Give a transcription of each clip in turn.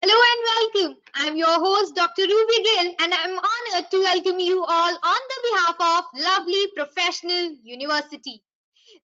Hello and welcome. I'm your host, Dr. Ruby Gill, and I'm honored to welcome you all on the behalf of Lovely Professional University.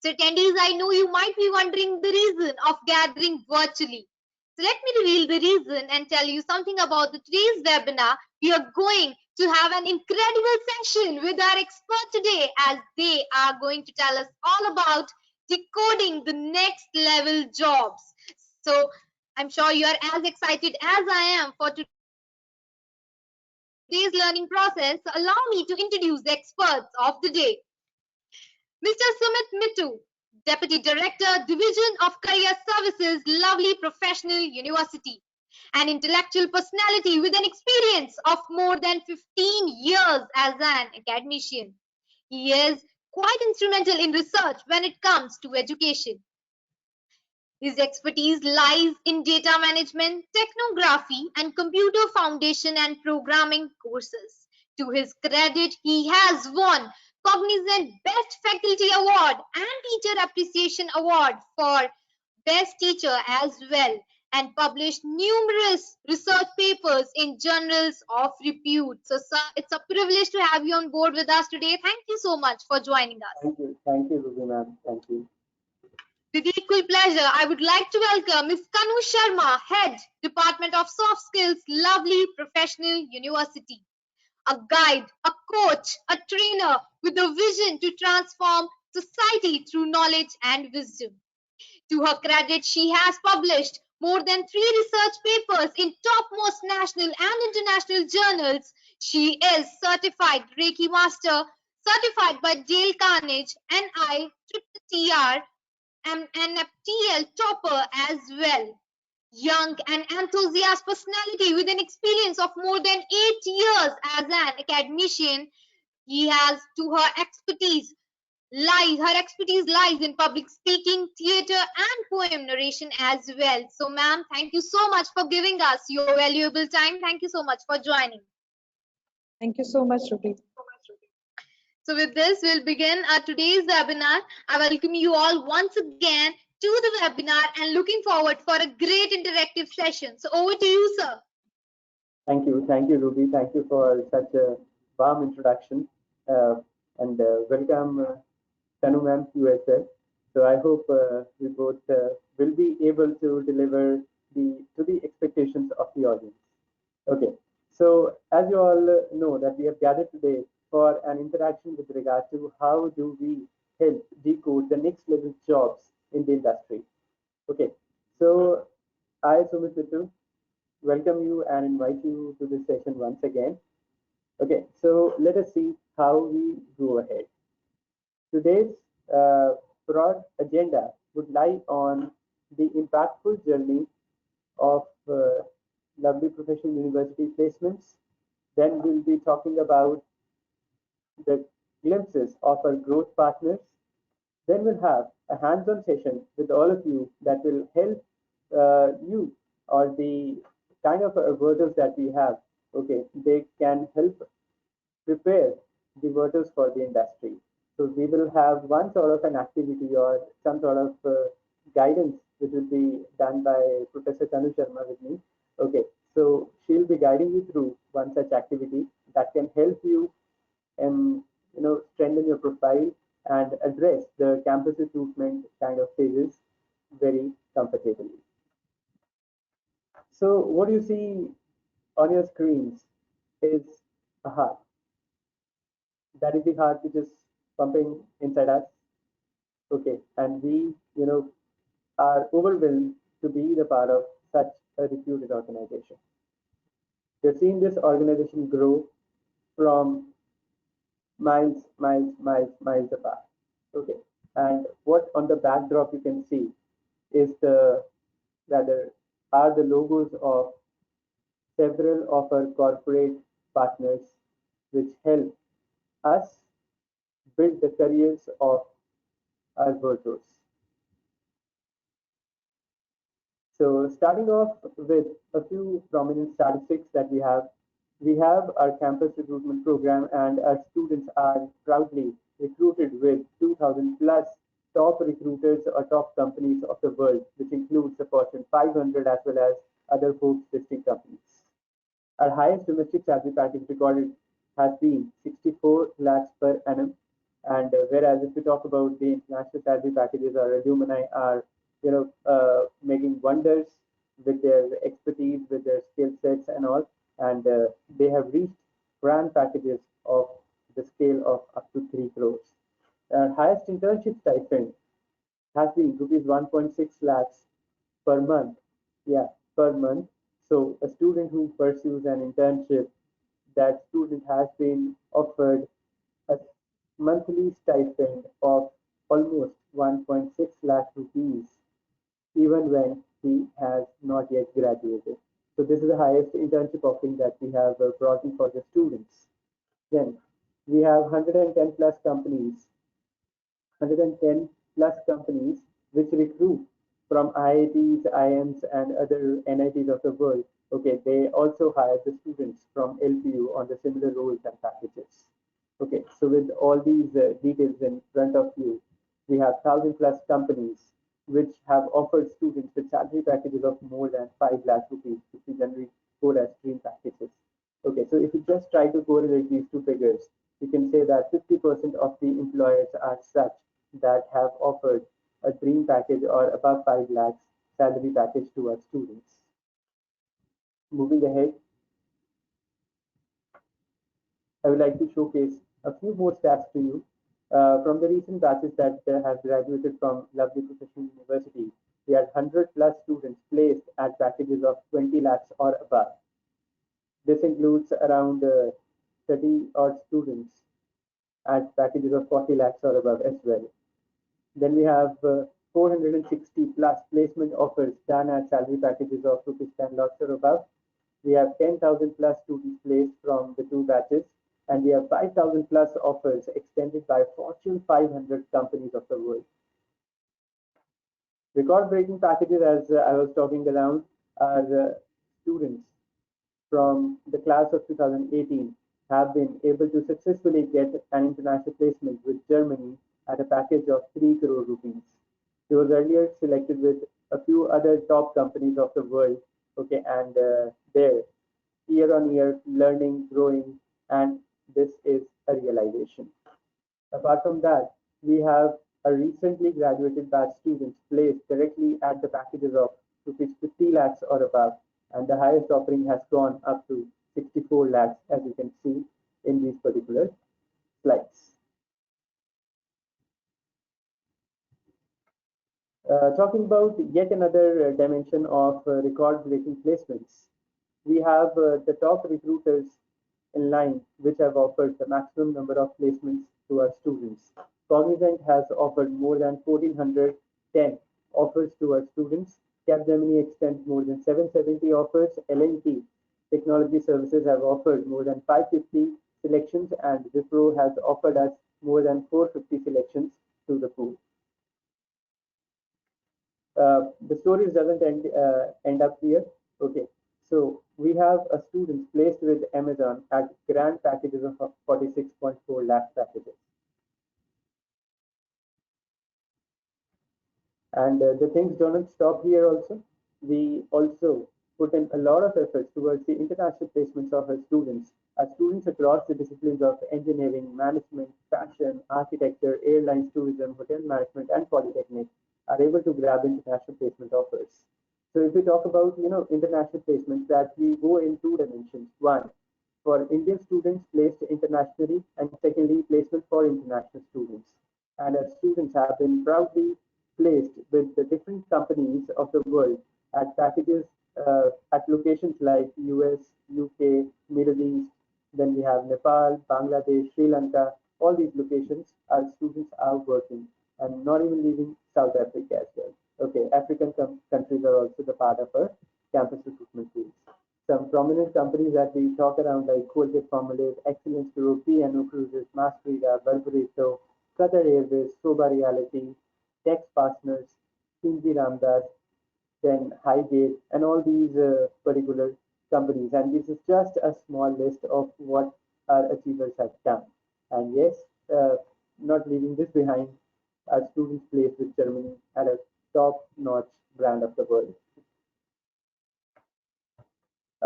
So, attendees, I know you might be wondering the reason of gathering virtually. So, let me reveal the reason and tell you something about today's webinar. We are going to have an incredible session with our expert today, as they are going to tell us all about decoding the next level jobs. So, I'm sure you are as excited as I am for today's learning process. So allow me to introduce the experts of the day. Mr. Sumit Mittu, Deputy Director, Division of Career Services, Lovely Professional University. An intellectual personality with an experience of more than 15 years as an academician. He is quite instrumental in research when it comes to education. His expertise lies in data management, technography, and computer foundation and programming courses. To his credit, he has won Cognizant Best Faculty Award and Teacher Appreciation Award for Best Teacher as well, and published numerous research papers in journals of repute. So, sir, it's a privilege to have you on board with us today. Thank you so much for joining us. Thank you, Ruby ma'am. Thank you. With equal pleasure, I would like to welcome Ms. Kanu Sharma, Head, Department of Soft Skills, Lovely Professional University. A guide, a coach, a trainer with a vision to transform society through knowledge and wisdom. To her credit, she has published more than 3 research papers in topmost national and international journals. She is certified Reiki Master, certified by Dale Carnegie, NITTR, and FTL topper as well. Young and enthusiastic personality with an experience of more than 8 years as an academician, he has to her expertise lies in public speaking, theater, and poem narration as well. So, ma'am, thank you so much for giving us your valuable time. Thank you so much for joining. Thank you so much, Ruby. So with this, we'll begin our today's webinar. I welcome you all once again to the webinar and looking forward for a great interactive session. So over to you, sir. Thank you, Ruby. Thank you for such a warm introduction, and welcome, Kanu ma'am, you as well. So I hope we both will be able to deliver to the expectations of the audience. Okay, so as you all know that we have gathered today for an interaction with regard to how do we help decode the next level jobs in the industry. Okay, so I, Sumit Mittu, welcome you and invite you to this session once again. Okay, so let us see how we go ahead. Today's broad agenda would lie on the impactful journey of Lovely Professional University placements. Then we'll be talking about the glimpses of our growth partners. Then we'll have a hands-on session with all of you that will help you, or the kind of verters that we have. Okay, they can help prepare the voters for the industry. So we will have one sort of an activity or some sort of guidance which will be done by Professor Kanu Sharma with me. Okay, so she'll be guiding you through one such activity that can help you strengthen your profile and address the campus recruitment kind of phases very comfortably. So what you see on your screens is a heart. That is the heart which is pumping inside us. Okay, and we, are overwhelmed to be the part of such a reputed organization. We've seen this organization grow from miles apart. Okay, and what on the backdrop you can see is the logos of several of our corporate partners, which help us build the careers of our workers. So starting off with a few prominent statistics that we have our campus recruitment program, and our students are proudly recruited with 2,000 plus top recruiters or top companies of the world, which includes the Fortune 500 as well as other Forbes listed companies. Our highest domestic salary package recorded has been 64 lakhs per annum, and whereas if we talk about the international salary packages, our alumni are making wonders with their expertise, with their skill sets and all, and they have reached grand packages of the scale of up to 3 crores. Our highest internship stipend has been rupees 1.6 lakhs per month. Yeah, per month. So a student who pursues an internship, that student has been offered a monthly stipend of almost 1.6 lakh rupees, even when he has not yet graduated. So this is the highest internship offering that we have brought in for the students. Then we have 110 plus companies 110 plus companies which recruit from IITs, IIMs, and other NITs of the world. Okay, they also hire the students from LPU on the similar roles and packages. Okay, so with all these details in front of you, we have 1,000 plus companies which have offered students with salary packages of more than 5 lakh rupees, which we generally call as dream packages. Okay, so if you just try to correlate these two figures, you can say that 50% of the employers are such that have offered a dream package or above 5 lakhs salary package to our students. Moving ahead, I would like to showcase a few more stats to you. From the recent batches that have graduated from Lovely Professional University, we had 100 plus students placed at packages of 20 lakhs or above. This includes around 30 odd students at packages of 40 lakhs or above as well. Then we have 460 plus placement offers done at salary packages of rupees 10 lakhs or above. We have 10,000 plus students placed from the two batches, and we have 5,000 plus offers extended by Fortune 500 companies of the world. Record-breaking packages, as I was talking around, are students from the class of 2018 have been able to successfully get an international placement with Germany at a package of 3 crore rupees. He was earlier selected with a few other top companies of the world, okay, and there, year on year, learning, growing, and this is a realization. Apart from that, we have a recently graduated batch students placed directly at the packages of rupees 50 lakhs or above, and the highest offering has gone up to 64 lakhs, as you can see in these particular slides. Talking about yet another dimension of record-breaking placements, we have the top recruiters in line which have offered the maximum number of placements to our students. Cognizant has offered more than 1,410 offers to our students. Capgemini extends more than 770 offers. L&T Technology Services have offered more than 550 selections, and Wipro has offered us more than 450 selections to the pool. The stories doesn't end up here. Okay, so we have a student placed with Amazon at grand packages of 46.4 lakh packages. And the things don't stop here also. We also put in a lot of efforts towards the international placements of our students. Our students across the disciplines of engineering, management, fashion, architecture, airlines, tourism, hotel management, and polytechnic are able to grab international placement offers. So if we talk about international placements, that we go in two dimensions. One, for Indian students placed internationally, and secondly, placement for international students. And our students have been proudly placed with the different companies of the world at packages at locations like US, UK, Middle East. Then we have Nepal, Bangladesh, Sri Lanka. All these locations, our students are working and not even leaving South Africa as well. Okay, African countries are also the part of our campus recruitment tools. Some prominent companies that we talk around like Colgate Palmolive, Excellence Group, P&O Cruises, Masterida, Burberito, Qatar Airways, Soba Reality, Tex Partners, Kinji Ramdas, then Highgate, and all these particular companies. And this is just a small list of what our achievers have done. And yes, not leaving this behind, our students placed with Germany at a top-notch brand of the world.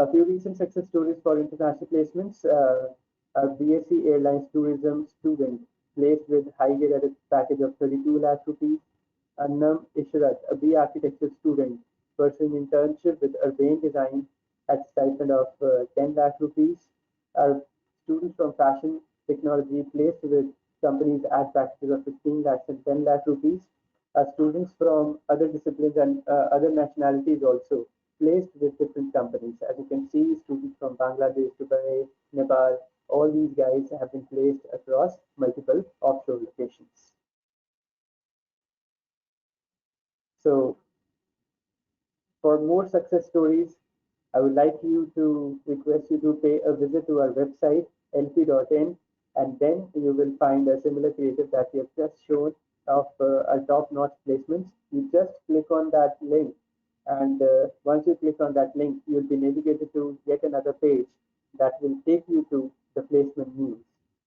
A few recent success stories for international placements. A BSc Airlines Tourism student placed with high-grade at a package of 32 lakh rupees. Annam Ishrat, a B architecture student pursuing internship with urban design at stipend of 10 lakh rupees. Our students from fashion technology placed with companies at packages of 15 lakhs and 10 lakh rupees. Our students from other disciplines and other nationalities also placed with different companies. As you can see, students from Bangladesh, Dubai, Nepal, all these guys have been placed across multiple offshore locations. So for more success stories, I would like you to request you to pay a visit to our website, lp.in, and then you will find a similar creative that we have just shown of our top-notch placements. You just click on that link, and once you click on that link, you'll be navigated to yet another page that will take you to the placement news.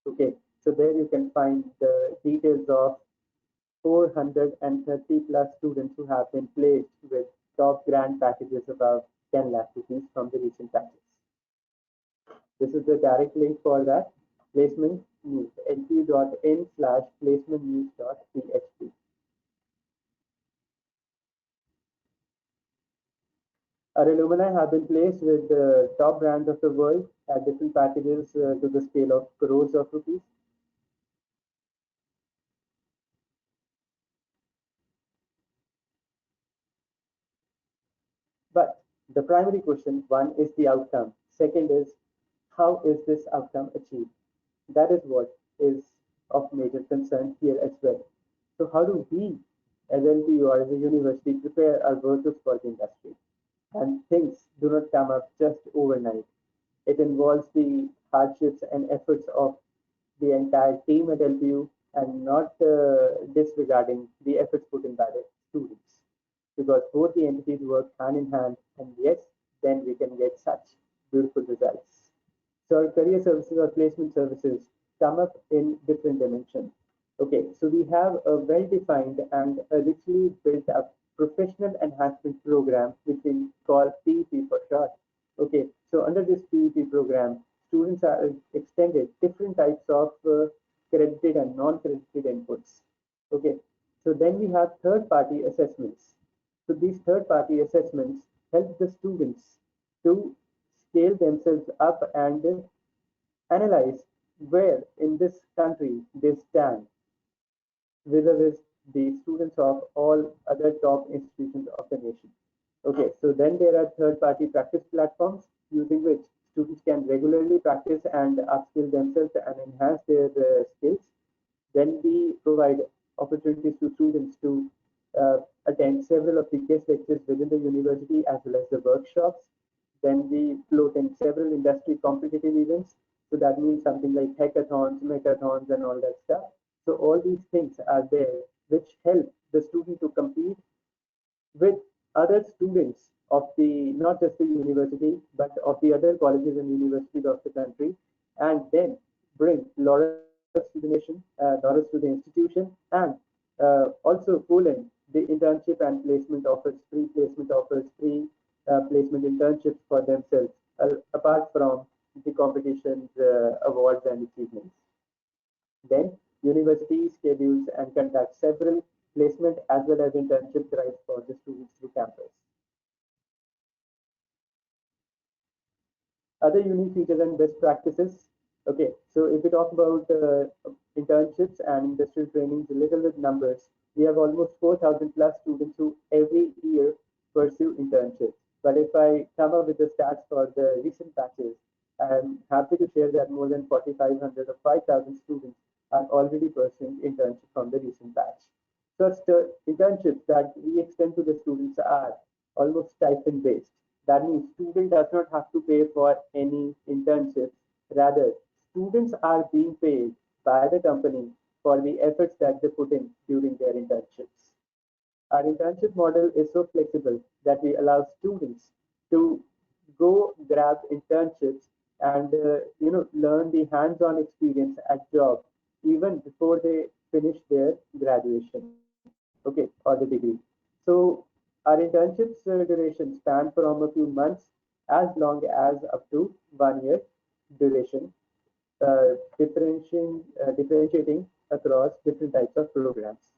Okay, so there you can find the details of 430 plus students who have been placed with top grant packages above 10 lakh rupees from the recent batches. This is the direct link for that placement news, lpu.in/placementnews.php. Our alumni have been placed with the top brands of the world at different packages to the scale of crores of rupees. But the primary question, one is the outcome. Second is, how is this outcome achieved? That is what is of major concern here as well. So how do we as LPU or as a university prepare our workers for the industry? And things do not come up just overnight. It involves the hardships and efforts of the entire team at LPU and not disregarding the efforts put in by the students. Because both the entities work hand in hand, and yes, then we can get such beautiful results. So our career services or placement services come up in different dimensions. Okay, so we have a well-defined and a richly built-up professional enhancement program, which we call PEP for short. Okay, so under this PEP program, students are extended different types of credited and non-credited inputs. Okay, so then we have third-party assessments. So these third-party assessments help the students to scale themselves up and analyze where in this country they stand vis-a-vis the students of all other top institutions of the nation. Okay, so then there are third-party practice platforms using which students can regularly practice and upskill themselves and enhance their skills. Then we provide opportunities to students to attend several of the guest lectures within the university as well as the workshops. Then we float in several industry competitive events. So that means something like hackathons, mechathons, and all that stuff. So all these things are there which help the student to compete with other students of the not just the university but of the other colleges and universities of the country, and then bring laurels to the nation, laurels to the institution, and also pull in the internship and placement offers, free placement offers, free placement internships for themselves, apart from the competitions, awards, and achievements. Then university schedules and conducts several placement as well as internship drives for the students through campus. Other unique features and best practices. Okay, so if we talk about internships and industrial trainings, a little bit numbers, we have almost 4,000 plus students who every year pursue internships. But if I come up with the stats for the recent batches, I'm happy to share that more than 4,500 or 5,000 students are already pursuing internship from the recent batch. So internships that we extend to the students are almost stipend based. That means student does not have to pay for any internships. Rather, students are being paid by the company for the efforts that they put in during their internships. Our internship model is so flexible that we allow students to go grab internships and learn the hands-on experience at job even before they finish their graduation, okay, or the degree. So our internships duration span from a few months as long as up to 1 year duration, differentiating across different types of programs.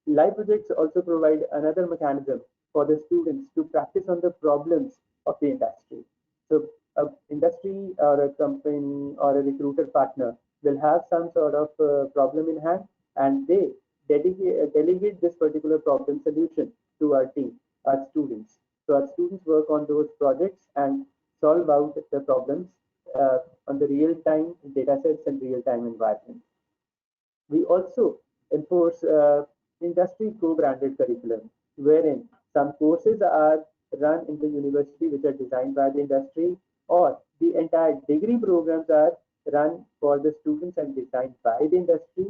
Live projects also provide another mechanism for the students to practice on the problems of the industry. So an industry or a company or a recruiter partner will have some sort of problem in hand, and they delegate this particular problem solution to our team, our students. So our students work on those projects and solve out the problems on the real-time data sets and real-time environment. We also enforce industry co-branded curriculum, wherein some courses are run in the university which are designed by the industry, or the entire degree programs are run for the students and designed by the industry,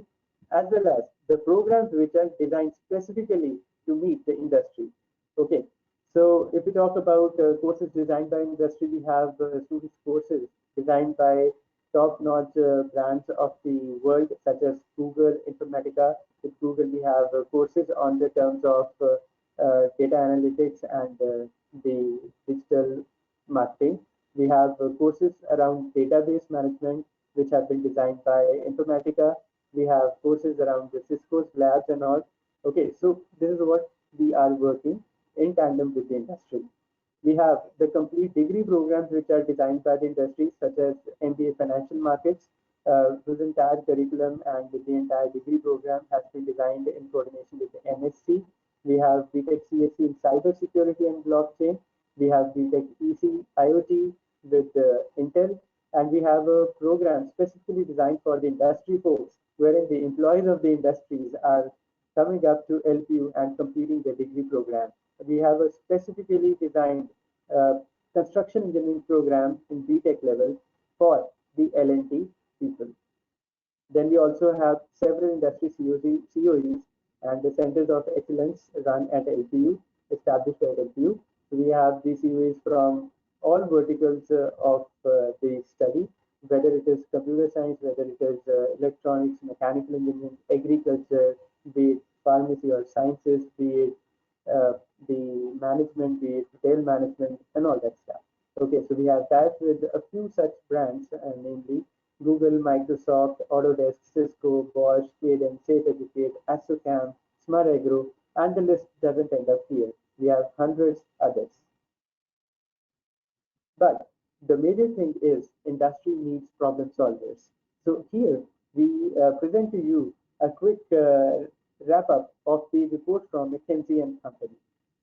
as well as the programs which are designed specifically to meet the industry. Okay, so if we talk about courses designed by industry, we have students courses designed by top-notch brands of the world, such as Google, Informatica. With Google, we have courses on the terms of data analytics and the digital marketing. We have courses around database management, which have been designed by Informatica. We have courses around the Cisco's labs and all. Okay, so this is what we are working in tandem with the industry. We have the complete degree programs which are designed by the industry, such as MBA Financial Markets, whose entire curriculum and the entire degree program has been designed in coordination with the MSc. We have BTech CSC in Cybersecurity and Blockchain. We have BTech EC IoT with Intel, and we have a program specifically designed for the industry folks, wherein the employees of the industries are coming up to LPU and completing the degree program. We have a specifically designed construction engineering program in BTech level for the L&T people. Then we also have several industry COEs and the centers of excellence run at LPU, established at LPU. So we have these COEs from all verticals of the study, whether it is computer science, whether it is electronics, mechanical engineering, agriculture, be it pharmacy or sciences, be it the management, be it retail management, and all that stuff. Okay, so we have ties with a few such brands, namely Google, Microsoft, Autodesk, Cisco, Bosch, Cadence, Safe Educate, Asocam, Smart Agro, and the list doesn't end up here. We have hundreds others. But the major thing is industry needs problem solvers. So here we present to you a quick wrap up of the report from McKinsey and Company,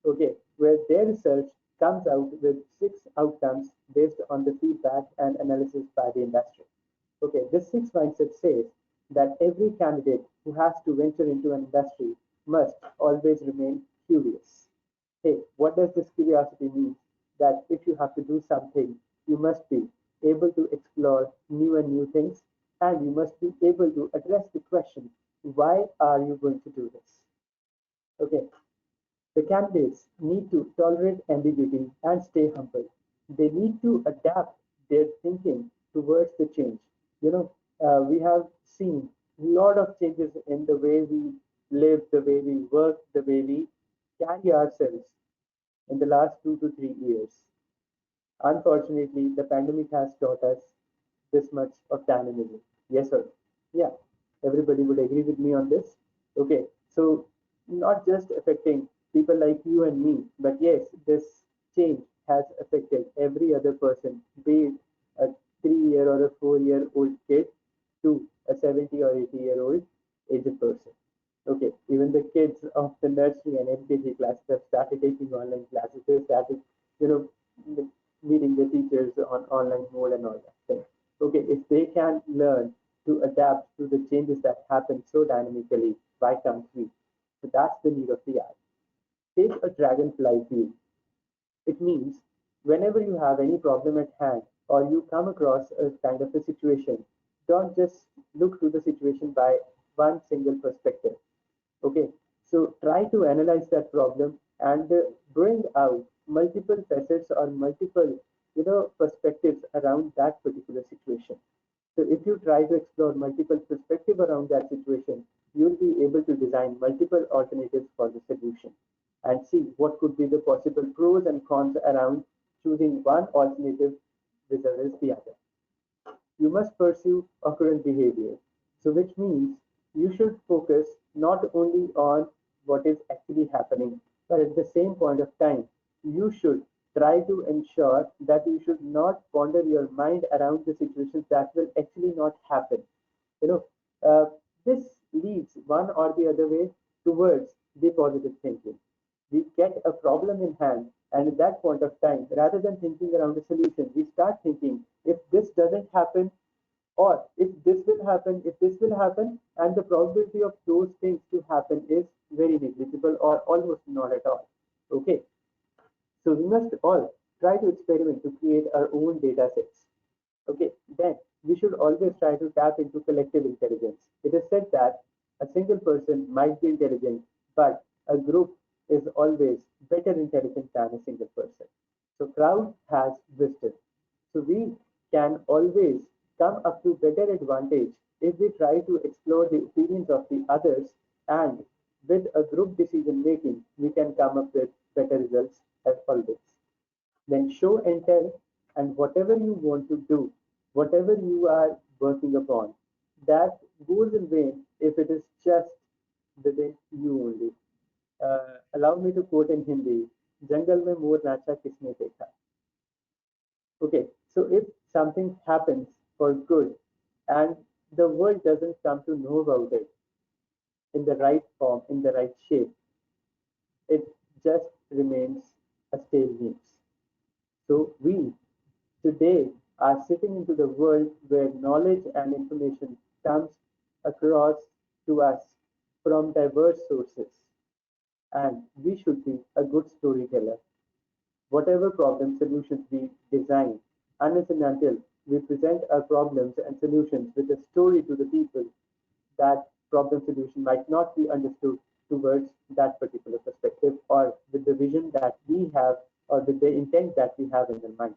okay, where their research comes out with 6 outcomes based on the feedback and analysis by the industry. Okay, this 6 mindset says that every candidate who has to venture into an industry must always remain curious. Hey, what does this curiosity mean? That if you have to do something, you must be able to explore new things, and you must be able to address the question, why are you going to do this? Okay, the candidates need to tolerate ambiguity and stay humble. They need to adapt their thinking towards the change. You know, we have seen a lot of changes in the way we live, the way we work, the way we carry ourselves in the last 2 to 3 years. Unfortunately, the pandemic has taught us this much of dynamism. Yes, sir. Yeah, everybody would agree with me on this. Okay, so not just affecting people like you and me, but yes, this change has affected every other person, be it a 3-year or a 4-year-old kid to a 70 or 80-year-old aged person. Okay, even the kids of the nursery and LKG classes have started taking online classes. They started, you know, meeting the teachers on online mode and all that thing. Okay, if they can learn to adapt to the changes that happen so dynamically, why can't we? So that's the need of the hour. Take a dragonfly view. It means whenever you have any problem at hand or you come across a kind of a situation, don't just look to the situation by one single perspective. Okay, so try to analyze that problem and bring out multiple facets or multiple, perspectives around that particular situation. So if you try to explore multiple perspectives around that situation, you'll be able to design multiple alternatives for the solution and see what could be the possible pros and cons around choosing one alternative vis-a-vis the other. You must pursue occurrent behavior. So which means you should focus not only on what is actually happening, but at the same point of time, you should try to ensure that you should not ponder your mind around the situations that will actually not happen. You know, this leads one or the other way towards the positive thinking. We get a problem in hand, and at that point of time, rather than thinking around a solution, we start thinking, if this doesn't happen, or if this will happen, if this will happen, and the probability of those things to happen is very negligible or almost not at all. Okay, so we must all try to experiment to create our own data sets. Okay, then we should always try to tap into collective intelligence. It is said that a single person might be intelligent, but a group is always better intelligent than a single person. So crowd has wisdom. So we can always come up to better advantage if we try to explore the opinions of the others, and with a group decision making, we can come up with better results as always. Then show and tell, and whatever you want to do, whatever you are working upon, that goes in vain if it is just within you only. Allow me to quote in Hindi, "Jungle mein मोर नाचा किसने देखा." Okay, so if something happens for good and the world doesn't come to know about it in the right form, in the right shape, it just remains a stale news. So we today are sitting into the world where knowledge and information comes across to us from diverse sources, and we should be a good storyteller. Whatever problem solutions we design, unless and until we present our problems and solutions with a story to the people, that problem solution might not be understood towards that particular perspective or with the vision that we have or with the intent that we have in the mind.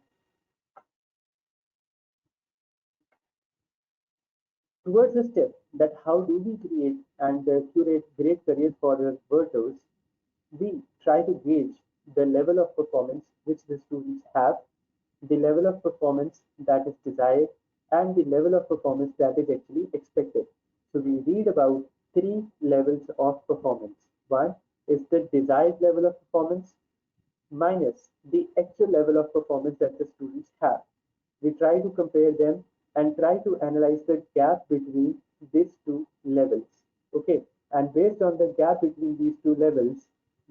Towards the step that how do we create and curate great careers for the workers, we try to gauge the level of performance which the students have, the level of performance that is desired, and the level of performance that is actually expected. So we read about three levels of performance. One is the desired level of performance minus the actual level of performance that the students have. We try to compare them and try to analyze the gap between these two levels. Okay, and based on the gap between these two levels,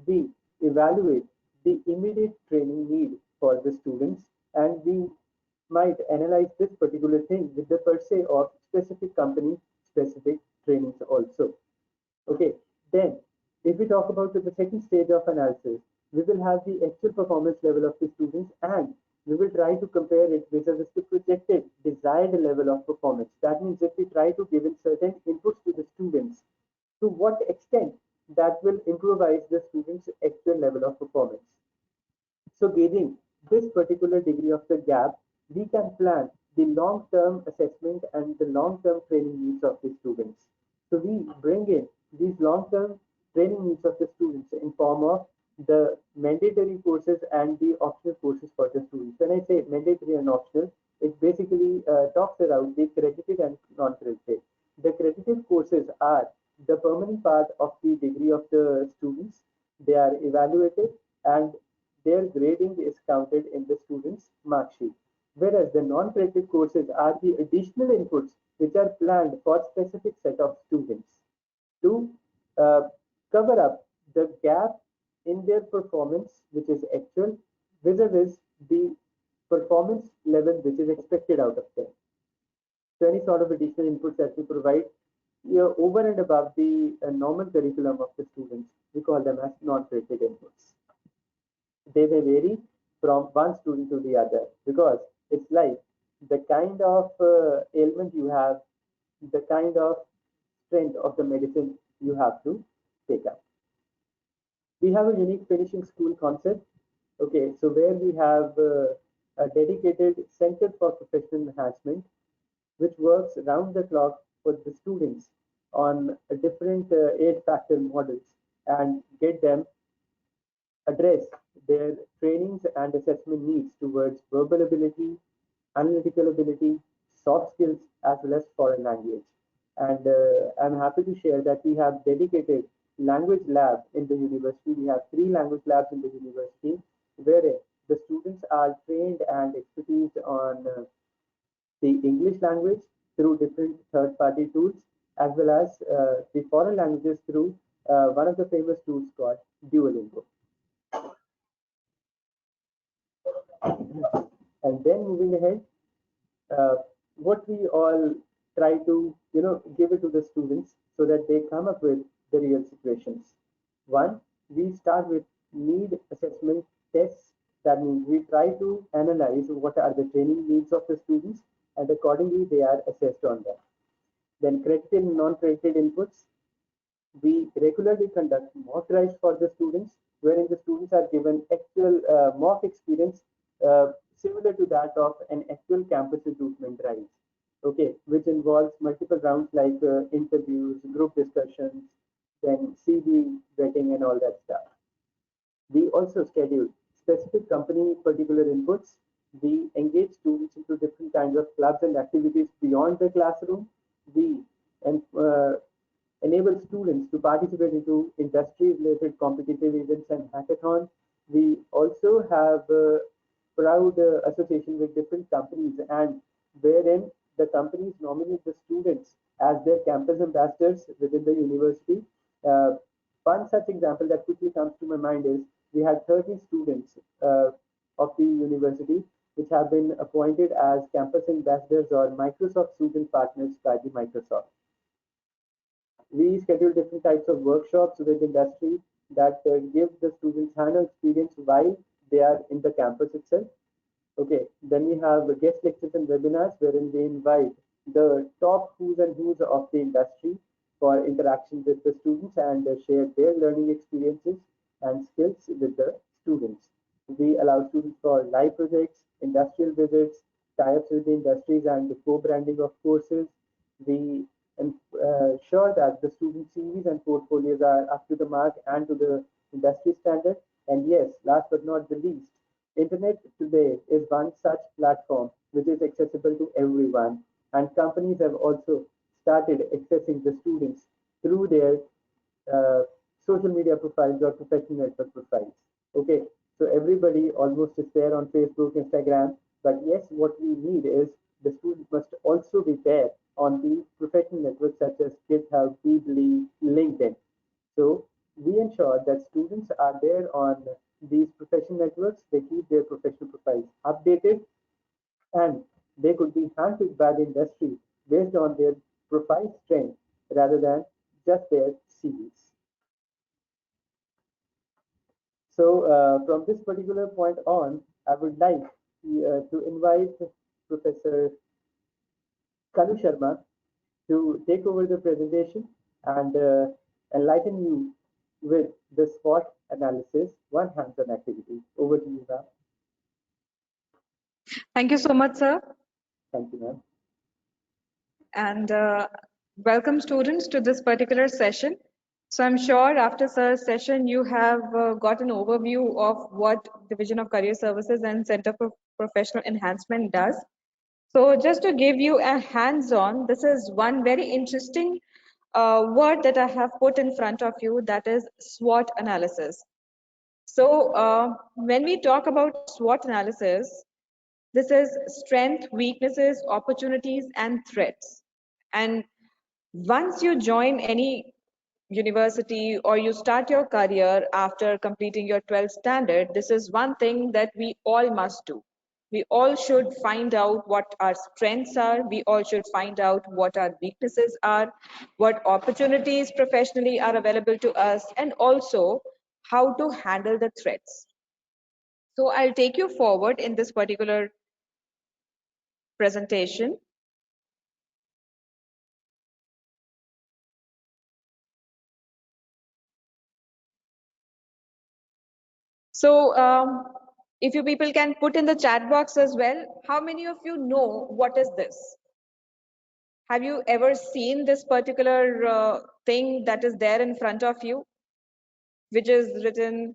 we evaluate the immediate training need for the students, and we might analyze this particular thing with the per se of specific company specific trainings also. Okay, then if we talk about the second stage of analysis, we will have the actual performance level of the students, and we will try to compare it with the projected desired level of performance. That means if we try to give in certain inputs to the students, to what extent that will improvise the students' actual level of performance. So gauging this particular degree of the gap, we can plan the long-term assessment and the long-term training needs of the students. So we bring in these long-term training needs of the students in form of the mandatory courses and the optional courses for the students. When I say mandatory and optional, it basically talks around the credited and non-credited. The credited courses are the permanent part of the degree of the students. They are evaluated and their grading is counted in the student's mark sheet. Whereas the non-credited courses are the additional inputs which are planned for specific set of students to cover up the gap in their performance, which is actual, vis-a-vis the performance level which is expected out of them. So any sort of additional inputs that we provide over and above the normal curriculum of the students, we call them as non-credited inputs. They may vary from one student to the other, because it's like the kind of ailment you have, the kind of strength of the medicine you have to take up. We have a unique finishing school concept. Okay, so where we have a dedicated center for professional enhancement, which works round the clock for the students on different 8-factor models and get them address their trainings and assessment needs towards verbal ability, analytical ability, soft skills, as well as foreign language. And I'm happy to share that we have dedicated language lab in the university. We have 3 language labs in the university, wherein the students are trained and expertise on the English language through different third-party tools, as well as the foreign languages through one of the famous tools called Duolingo. And then moving ahead, uh, what we all try to give it to the students so that they come up with the real situations. One, we start with need assessment tests. That means we try to analyze what are the training needs of the students, and accordingly they are assessed on that. Then credited and non-credited inputs. We regularly conduct mock drives for the students, wherein the students are given actual mock experience similar to that of an actual campus recruitment drive, okay, which involves multiple rounds like interviews, group discussions, then CV vetting and all that stuff. We also schedule specific company particular inputs. We engage students into different kinds of clubs and activities beyond the classroom. We and enable students to participate into industry-related competitive events and hackathons. We also have a proud association with different companies, and wherein the companies nominate the students as their campus ambassadors within the university. Uh, One such example that quickly comes to my mind is we had 30 students of the university which have been appointed as campus ambassadors or Microsoft student partners by the Microsoft. We schedule different types of workshops with industry that give the students hands-on experience while they are in the campus itself. Okay, then we have guest lectures and webinars wherein we invite the top who's and who's of the industry for interaction with the students and share their learning experiences and skills with the students. We allow students for live projects, industrial visits, tie-ups with the industries and the co-branding of courses. We ensure that the student CVs and portfolios are up to the mark and to the industry standard. And yes, last but not the least, Internet today is one such platform which is accessible to everyone, and companies have also started accessing the students through their uh, social media profiles or professional network profiles. Okay, so everybody almost is there on Facebook, Instagram, but yes, what we need is the student must also be there on the professional networks such as GitHub, Weebly, LinkedIn. So we ensure that students are there on these professional networks. They keep their professional profiles updated, and they could be handpicked by the industry based on their profile strength rather than just their CVs. So from this particular point on, I would like to invite Professor Kanu Sharma to take over the presentation and enlighten you with the SWOT analysis, one hands-on activity. Over to you, ma'am. Thank you so much, sir. Thank you, ma'am. And welcome students to this particular session. So I'm sure after sir's session, you have got an overview of what Division of Career Services and Center for Professional Enhancement does. So just to give you a hands-on, this is one very interesting word that I have put in front of you, that is SWOT analysis. So when we talk about SWOT analysis, this is strength, weaknesses, opportunities, and threats. And once you join any university or you start your career after completing your 12th standard, this is one thing that we all must do. We all should find out what our strengths are. We all should find out what our weaknesses are, what opportunities professionally are available to us, and also how to handle the threats. So I'll take you forward in this particular presentation. So if you people can put in the chat box as well, how many of you know what is this? Have you ever seen this particular thing that is there in front of you, which is written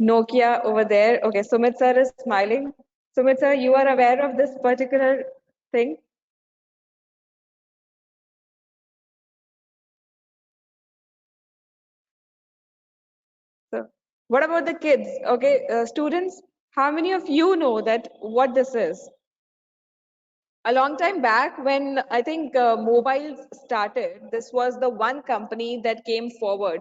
Nokia over there. Okay, Sumit sir is smiling. Sumit sir, you are aware of this particular thing? So, what about the kids? Okay, students, how many of you know that what this is? A long time back, when I think mobiles started, this was the one company that came forward,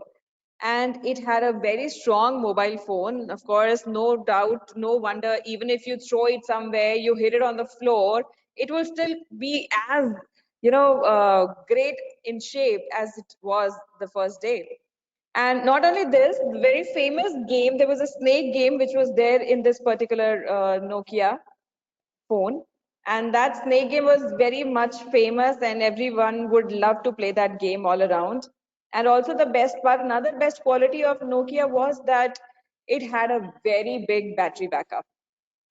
and it had a very strong mobile phone. Of course, no doubt, no wonder, even if you throw it somewhere, you hit it on the floor, it will still be as, great in shape as it was the first day. And not only this, the very famous game, there was a snake game which was there in this particular Nokia phone. And that snake game was very much famous, and everyone would love to play that game all around. And also the best part, another best quality of Nokia was that it had a very big battery backup.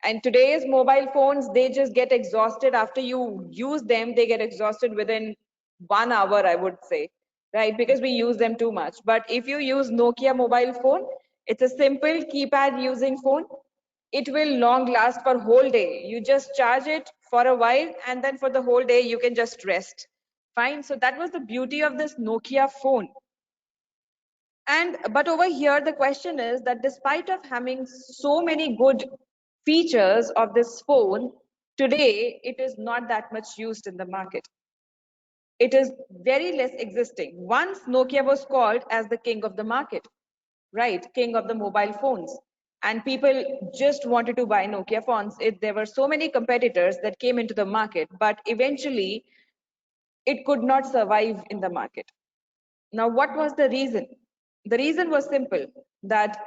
And today's mobile phones, they just get exhausted after you use them, they get exhausted within 1 hour, I would say, right? Because we use them too much. But if you use Nokia mobile phone, it's a simple keypad using phone. It will long last for whole day. You just charge it for a while, and then for the whole day, you can just rest. Fine. So that was the beauty of this Nokia phone. And but over here, the question is that despite of having so many good features of this phone, today it is not that much used in the market. It is very less existing. Once Nokia was called as the king of the market, right? King of the mobile phones. And people just wanted to buy Nokia phones. There were so many competitors that came into the market, but eventually it could not survive in the market. Now, what was the reason? The reason was simple, that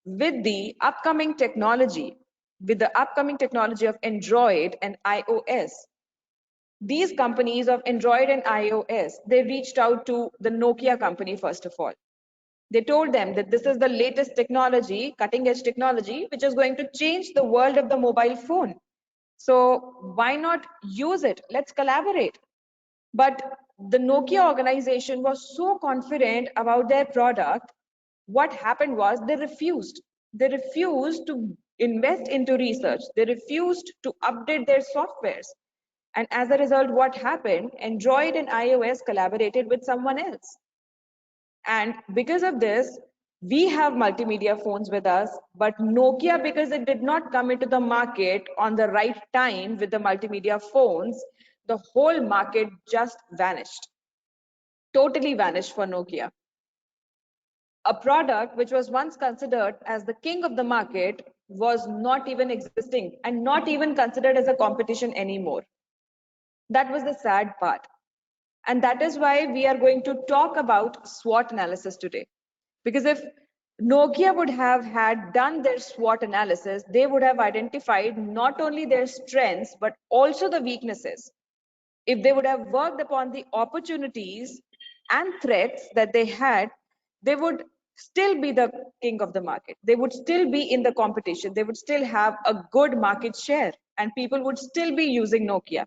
with the upcoming technology, of Android and iOS, these companies of Android and iOS, they reached out to the Nokia company first of all. They told them that this is the latest technology, cutting edge technology, which is going to change the world of the mobile phone. So why not use it? Let's collaborate. But the Nokia organization was so confident about their product. What happened was they refused. They refused to invest into research. They refused to update their softwares. And as a result, what happened? Android and iOS collaborated with someone else. And because of this, we have multimedia phones with us, but Nokia, because it did not come into the market on the right time with the multimedia phones, the whole market just vanished, totally vanished for Nokia. A product which was once considered as the king of the market was not even existing and not even considered as a competition anymore. That was the sad part. And that is why we are going to talk about SWOT analysis today. Because if Nokia would have had done their SWOT analysis, they would have identified not only their strengths, but also the weaknesses. If they would have worked upon the opportunities and threats that they had, they would still be the king of the market. They would still be in the competition. They would still have a good market share, and people would still be using Nokia.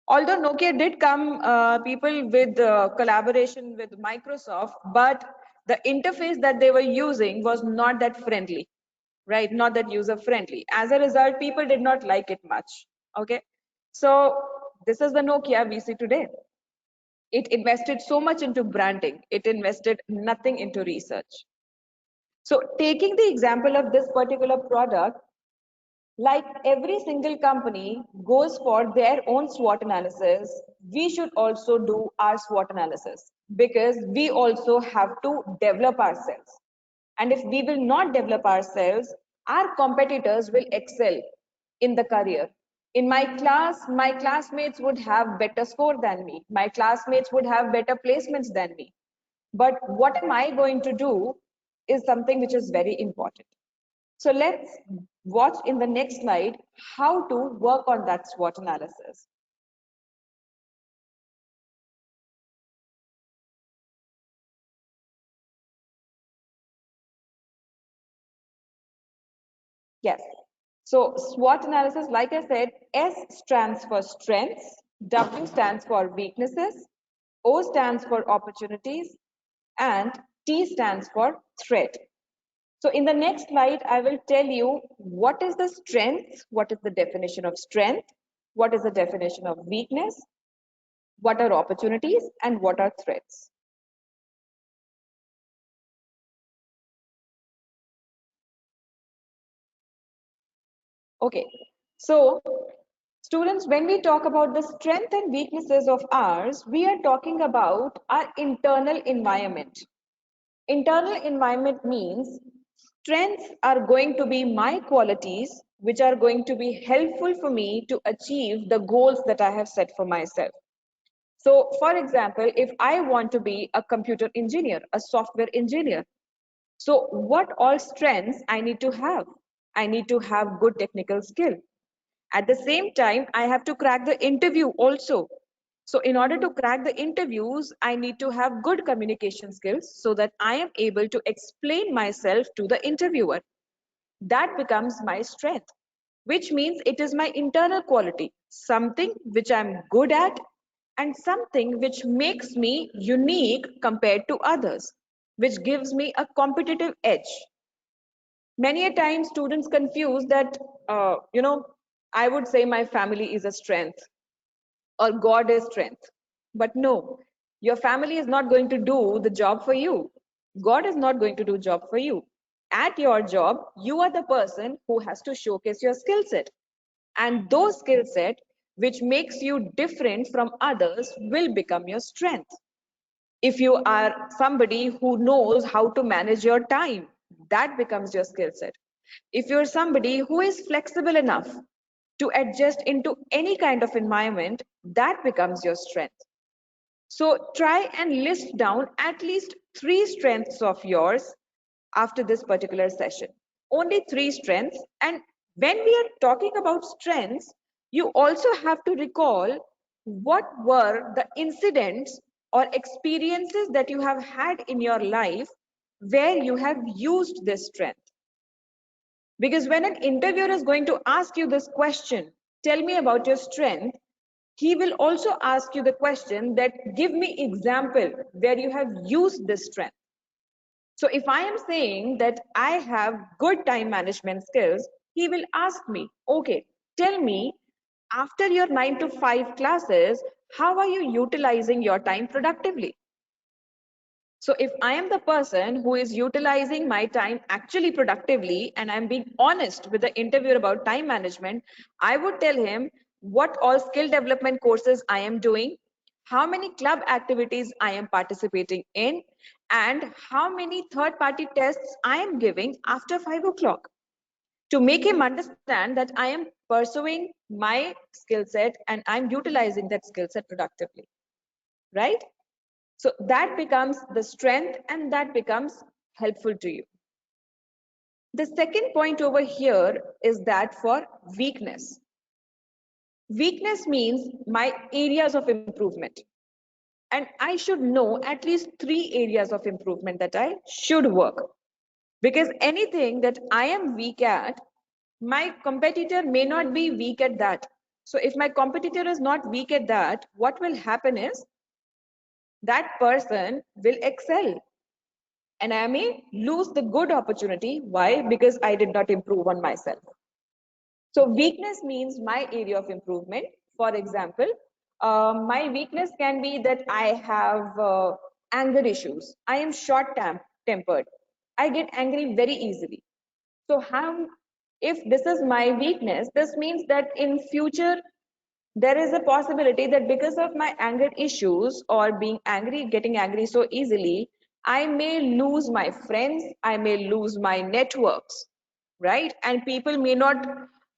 Although Nokia did come people with collaboration with Microsoft, but the interface that they were using was not that friendly, right? Not that user friendly. As a result, people did not like it much. Okay, so this is the Nokia we see today. It invested so much into branding. It invested nothing into research. So taking the example of this particular product, like every single company goes for their own SWOT analysis, we should also do our SWOT analysis, because we also have to develop ourselves. And if we will not develop ourselves, our competitors will excel in the career. In my class, my classmates would have better score than me. My classmates would have better placements than me. But what am I going to do is something which is very important. So let's watch in the next slide how to work on that SWOT analysis. Yes. So SWOT analysis, like I said, S stands for strengths, W stands for weaknesses, O stands for opportunities, and T stands for threat. So in the next slide, I will tell you what is the strength, what is the definition of strength, what is the definition of weakness, what are opportunities, and what are threats. Okay, so students, when we talk about the strength and weaknesses of ours, we are talking about our internal environment. Internal environment means strengths are going to be my qualities which are going to be helpful for me to achieve the goals that I have set for myself. So, for example, if I want to be a computer engineer, a software engineer, so what all strengths I need to have? I need to have good technical skill. At the same time, I have to crack the interview also. So in order to crack the interviews, I need to have good communication skills so that I am able to explain myself to the interviewer. That becomes my strength, which means it is my internal quality, something which I'm good at and something which makes me unique compared to others, which gives me a competitive edge. Many a time students confuse that, I would say my family is a strength or God is strength. But no, your family is not going to do the job for you. God is not going to do job for you. At your job, you are the person who has to showcase your skill set. And those skill set which makes you different from others will become your strength. If you are somebody who knows how to manage your time, that becomes your skill set. If you're somebody who is flexible enough to adjust into any kind of environment, that becomes your strength. So try and list down at least 3 strengths of yours after this particular session. Only 3 strengths. And when we are talking about strengths, you also have to recall what were the incidents or experiences that you have had in your life where you have used this strength. Because when an interviewer is going to ask you this question, tell me about your strength, he will also ask you the question that give me example where you have used this strength. So if I am saying that I have good time management skills, he will ask me, okay, tell me after your 9 to 5 classes, how are you utilizing your time productively? So if I am the person who is utilizing my time actually productively and I'm being honest with the interviewer about time management, I would tell him what all skill development courses I am doing, how many club activities I am participating in, and how many third-party tests I am giving after 5 o'clock to make him understand that I am pursuing my skill set and I'm utilizing that skill set productively, right? So that becomes the strength and that becomes helpful to you. The second point over here is that for weakness. Weakness means my areas of improvement. And I should know at least 3 areas of improvement that I should work. Because anything that I am weak at, my competitor may not be weak at that. So if my competitor is not weak at that, what will happen is that person will excel and I may lose the good opportunity. Why? Because I did not improve on myself. So weakness means my area of improvement. For example, my weakness can be that I have anger issues. I am short-tempered. I get angry very easily. So how, if this is my weakness, this means that in future there is a possibility that because of my anger issues or being angry, getting angry so easily, I may lose my friends, I may lose my networks, right? And people may not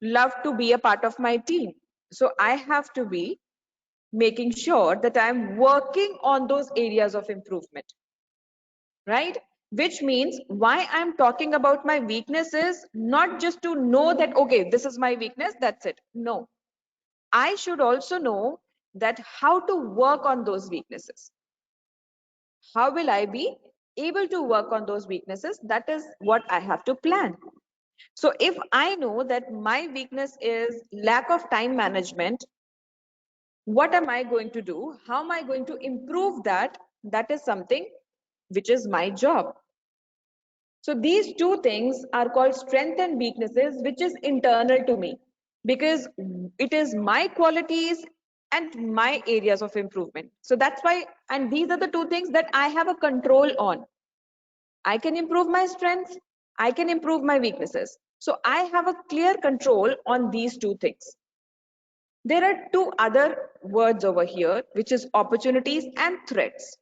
love to be a part of my team. So I have to be making sure that I'm working on those areas of improvement, right? Which means why I'm talking about my weaknesses, not just to know that, okay, this is my weakness, that's it. No, I should also know that how to work on those weaknesses. How will I be able to work on those weaknesses? That is what I have to plan. So if I know that my weakness is lack of time management, what am I going to do? How am I going to improve that? That is something which is my job. So these two things are called strengths and weaknesses, which is internal to me, because it is my qualities and my areas of improvement. So that's why, and these are the two things that I have a control on. I can improve my strengths, I can improve my weaknesses. So I have a clear control on these two things. There are two other words over here, which is opportunities and threats.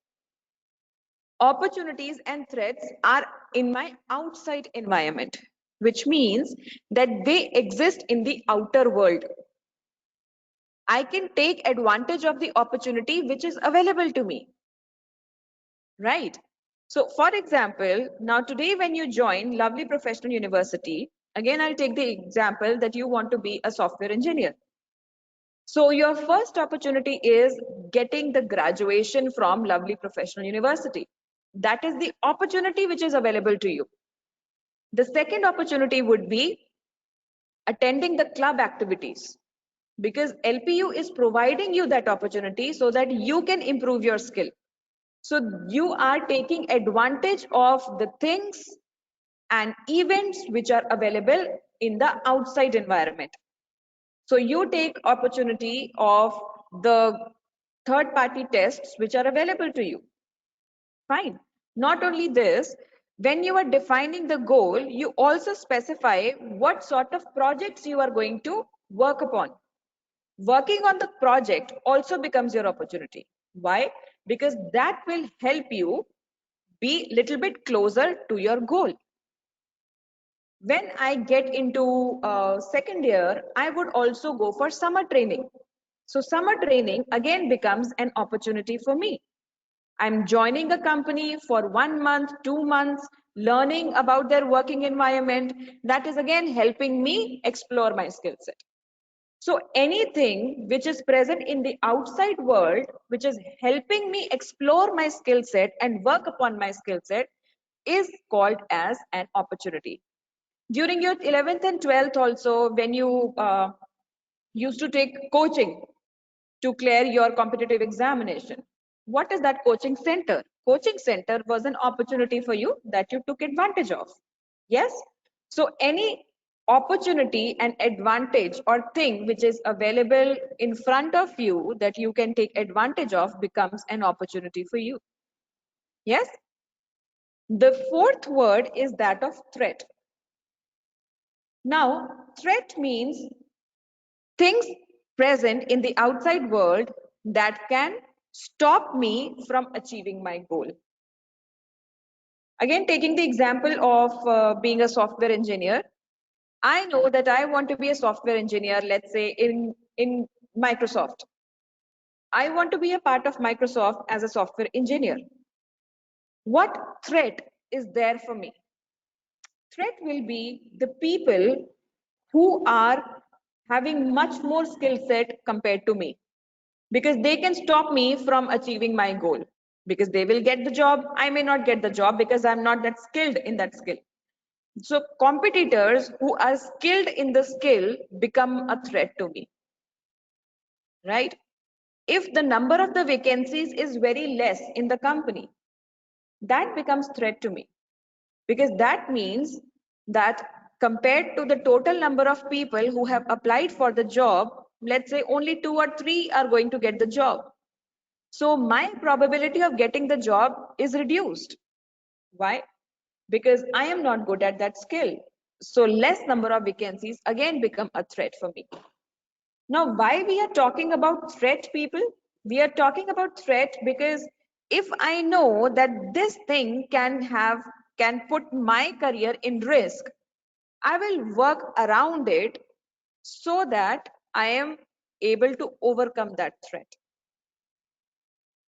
Opportunities and threats are in my outside environment, which means that they exist in the outer world. I can take advantage of the opportunity which is available to me, right? So for example, now today when you join Lovely Professional University, again I'll take the example that you want to be a software engineer. So your first opportunity is getting the graduation from Lovely Professional University. That is the opportunity which is available to you. The second opportunity would be attending the club activities, because LPU is providing you that opportunity so that you can improve your skill. So you are taking advantage of the things and events which are available in the outside environment. So you take opportunity of the third party tests which are available to you. Fine. Not only this, when you are defining the goal, you also specify what sort of projects you are going to work upon. Working on the project also becomes your opportunity. Why? Because that will help you be a little bit closer to your goal. When I get into second year, I would also go for summer training. So summer training again becomes an opportunity for me. I'm joining a company for 1 month, 2 months, learning about their working environment. That is again helping me explore my skill set. So anything which is present in the outside world, which is helping me explore my skill set and work upon my skill set, is called as an opportunity. During your 11th and 12th also, when you used to take coaching to clear your competitive examination, what is that coaching center? Coaching center was an opportunity for you that you took advantage of. Yes? So any opportunity and advantage or thing which is available in front of you that you can take advantage of becomes an opportunity for you. Yes? The fourth word is that of threat. Now, threat means things present in the outside world that can stop me from achieving my goal. Again, taking the example of being a software engineer, I know that I want to be a software engineer, let's say in Microsoft. I want to be a part of Microsoft as a software engineer. What threat is there for me? Threat will be the people who are having much more skill set compared to me, because they can stop me from achieving my goal, because they will get the job, I may not get the job because I'm not that skilled in that skill. So competitors who are skilled in the skill become a threat to me, right? If the number of the vacancies is very less in the company, that becomes threat to me, because that means that compared to the total number of people who have applied for the job, let's say only 2 or 3 are going to get the job. So my probability of getting the job is reduced. Why? Because I am not good at that skill. So less number of vacancies again become a threat for me. Now, why we are talking about threat, people? We are talking about threat because if I know that this thing can put my career in risk, I will work around it so that I am able to overcome that threat.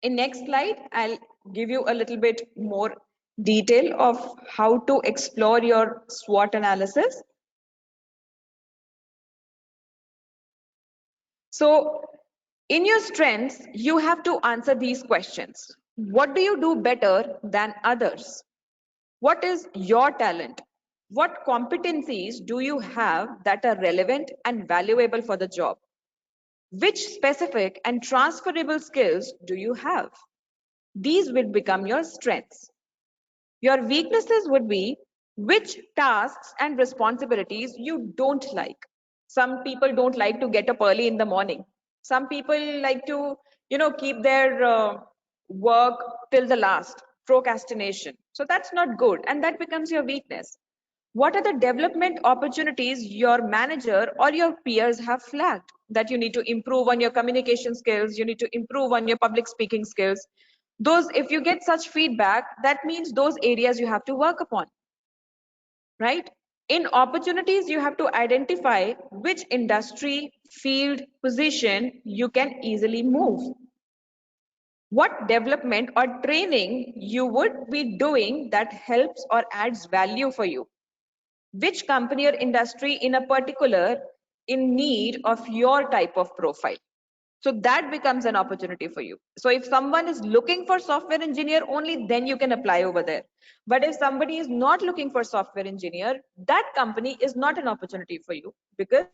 In next slide, I'll give you a little bit more detail of how to explore your SWOT analysis. So in your strengths, you have to answer these questions. What do you do better than others? What is your talent? What competencies do you have that are relevant and valuable for the job? Which specific and transferable skills do you have? These will become your strengths. Your weaknesses would be which tasks and responsibilities you don't like. Some people don't like to get up early in the morning. Some people like to, keep their work till the last, procrastination. So that's not good, and that becomes your weakness. What are the development opportunities your manager or your peers have flagged that you need to improve on your communication skills, you need to improve on your public speaking skills? Those, if you get such feedback, that means those areas you have to work upon, right? In opportunities, you have to identify which industry, field, position you can easily move. What development or training you would be doing that helps or adds value for you. Which company or industry in a particular in need of your type of profile. So that becomes an opportunity for you. So if someone is looking for software engineer, only then you can apply over there. But if somebody is not looking for software engineer, that company is not an opportunity for you because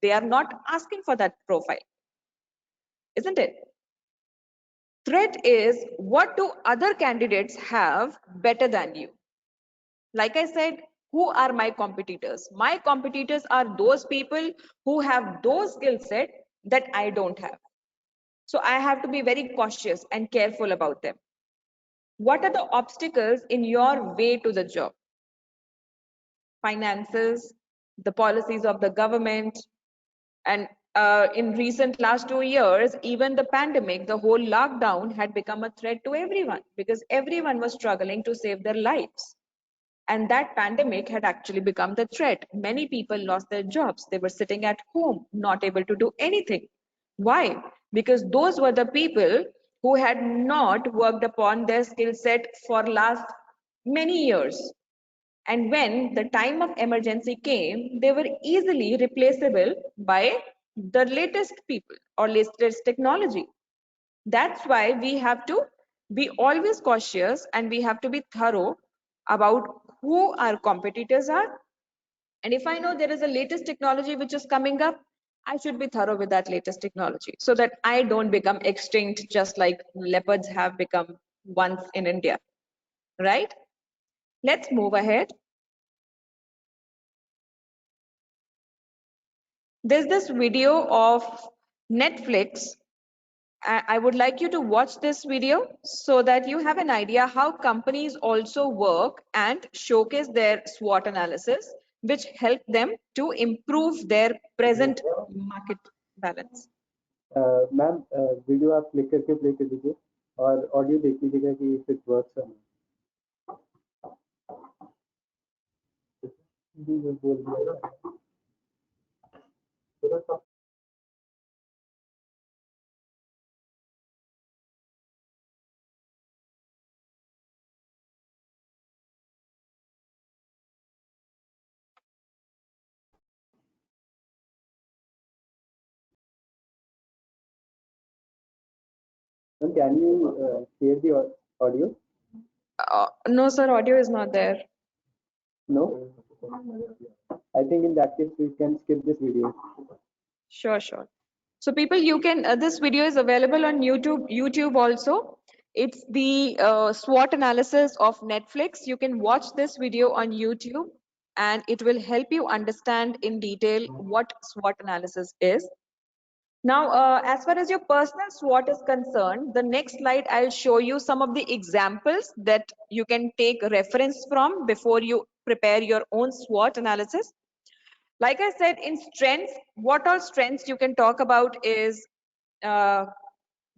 they are not asking for that profile. Isn't it? Threat is, what do other candidates have better than you? Like I said, who are my competitors? My competitors are those people who have those skill set that I don't have. So I have to be very cautious and careful about them. What are the obstacles in your way to the job? Finances, the policies of the government, and in recent last 2 years, even the pandemic, the whole lockdown had become a threat to everyone because everyone was struggling to save their lives. And that pandemic had actually become the threat. Many people lost their jobs. They were sitting at home, not able to do anything. Why? Because those were the people who had not worked upon their skill set for last many years. And when the time of emergency came, they were easily replaceable by the latest people or latest technology. That's why we have to be always cautious and we have to be thorough about who our competitors are. And if I know there is a latest technology which is coming up, I should be thorough with that latest technology so that I don't become extinct just like leopards have become once in India, right? Let's move ahead. There's this video of Netflix. I would like you to watch this video so that you have an idea how companies also work and showcase their SWOT analysis, which help them to improve their present market balance. Ma'am video आप click करके play कर दीजिए और audio देख लीजिएगा कि if it works और नहीं बोल दिया Can you hear the audio? No, sir, audio is not there. No? I think in that case, we can skip this video. Sure. So people, you can, this video is available on YouTube also. It's the SWOT analysis of Netflix. You can watch this video on YouTube and it will help you understand in detail what SWOT analysis is. Now, as far as your personal SWOT is concerned, the next slide, I'll show you some of the examples that you can take reference from before you prepare your own SWOT analysis. Like I said, in strengths, what all strengths you can talk about is time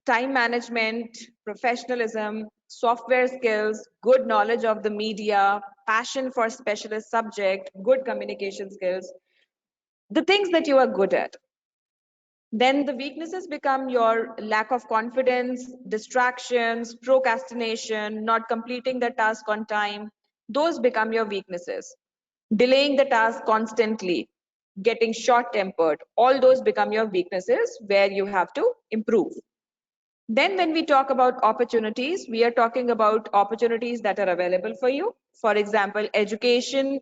management, professionalism, software skills, good knowledge of the media, passion for specialist subject, good communication skills, the things that you are good at. Then the weaknesses become your lack of confidence, distractions, procrastination, not completing the task on time. Those become your weaknesses. Delaying the task constantly, getting short-tempered, all those become your weaknesses where you have to improve. Then when we talk about opportunities, we are talking about opportunities that are available for you. For example, education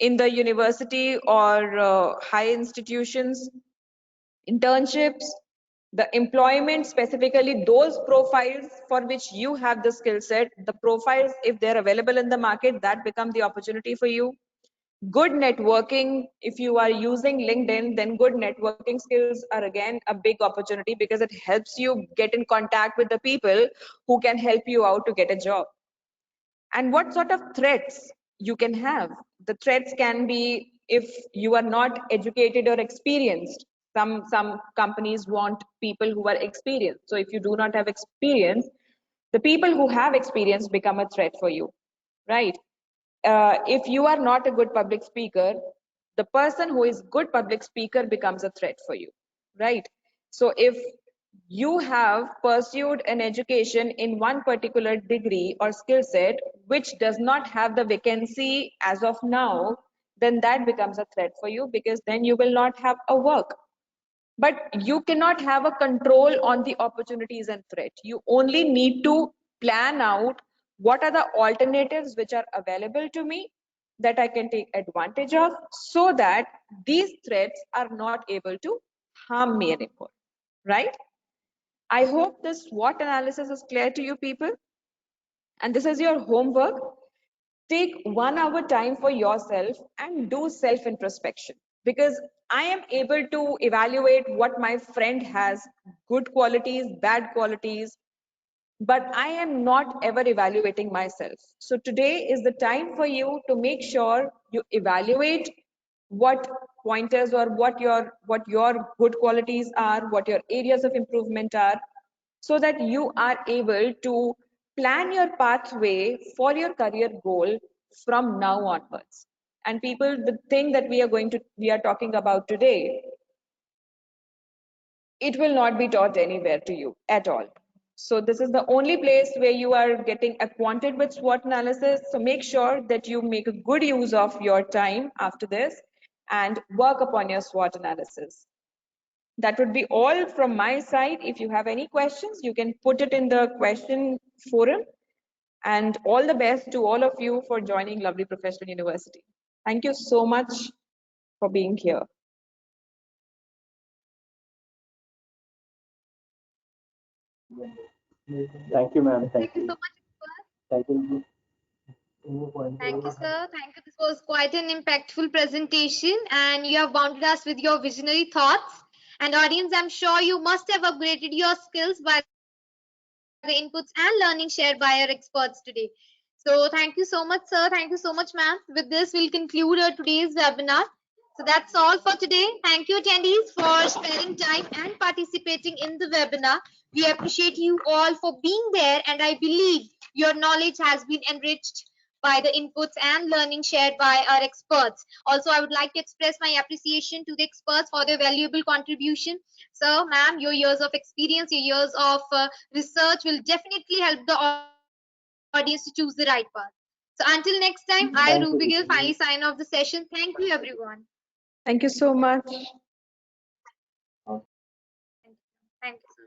in the university or high institutions, internships, The employment, specifically those profiles for which you have the skill set, the profiles, if they're available in the market, that become the opportunity for you. Good networking, if you are using LinkedIn, then good networking skills are again a big opportunity because it helps you get in contact with the people who can help you out to get a job. And what sort of threats you can have? The threats can be if you are not educated or experienced. Some companies want people who are experienced. So if you do not have experience, the people who have experience become a threat for you, right? If you are not a good public speaker, the person who is good public speaker becomes a threat for you, right? So if you have pursued an education in one particular degree or skill set which does not have the vacancy as of now, then that becomes a threat for you, because then you will not have a work. But you cannot have a control on the opportunities and threat. You only need to plan out what are the alternatives which are available to me that I can take advantage of, so that these threats are not able to harm me anymore, right? I hope this SWOT analysis is clear to you people. And this is your homework. Take 1 hour time for yourself and do self introspection, because I am able to evaluate what my friend has, good qualities, bad qualities, but I am not ever evaluating myself. So today is the time for you to make sure you evaluate what pointers or what your good qualities are, what your areas of improvement are, so that you are able to plan your pathway for your career goal from now onwards. And people, the thing that we are talking about today, it will not be taught anywhere to you at all. So this is the only place where you are getting acquainted with SWOT analysis. So make sure that you make a good use of your time after this and work upon your SWOT analysis. That would be all from my side. If you have any questions, you can put it in the question forum. And all the best to all of you for joining Lovely Professional University. Thank you so much for being here. Thank you, ma'am. Thank you so much. Thank you. Thank you, sir. Thank you. This was quite an impactful presentation, and you have bounded us with your visionary thoughts. And audience, I'm sure you must have upgraded your skills by the inputs and learning shared by our experts today. So thank you so much, sir. Thank you so much, ma'am. With this, we'll conclude our today's webinar. So that's all for today. Thank you, attendees, for sparing time and participating in the webinar. We appreciate you all for being there, and I believe your knowledge has been enriched by the inputs and learning shared by our experts. Also, I would like to express my appreciation to the experts for their valuable contribution. So, ma'am, your years of experience, your years of research will definitely help the audience to choose the right path. So, until next time, I, Ruby Gill, finally sign off the session. Thank you, everyone. Thank you so much. Thank you, sir.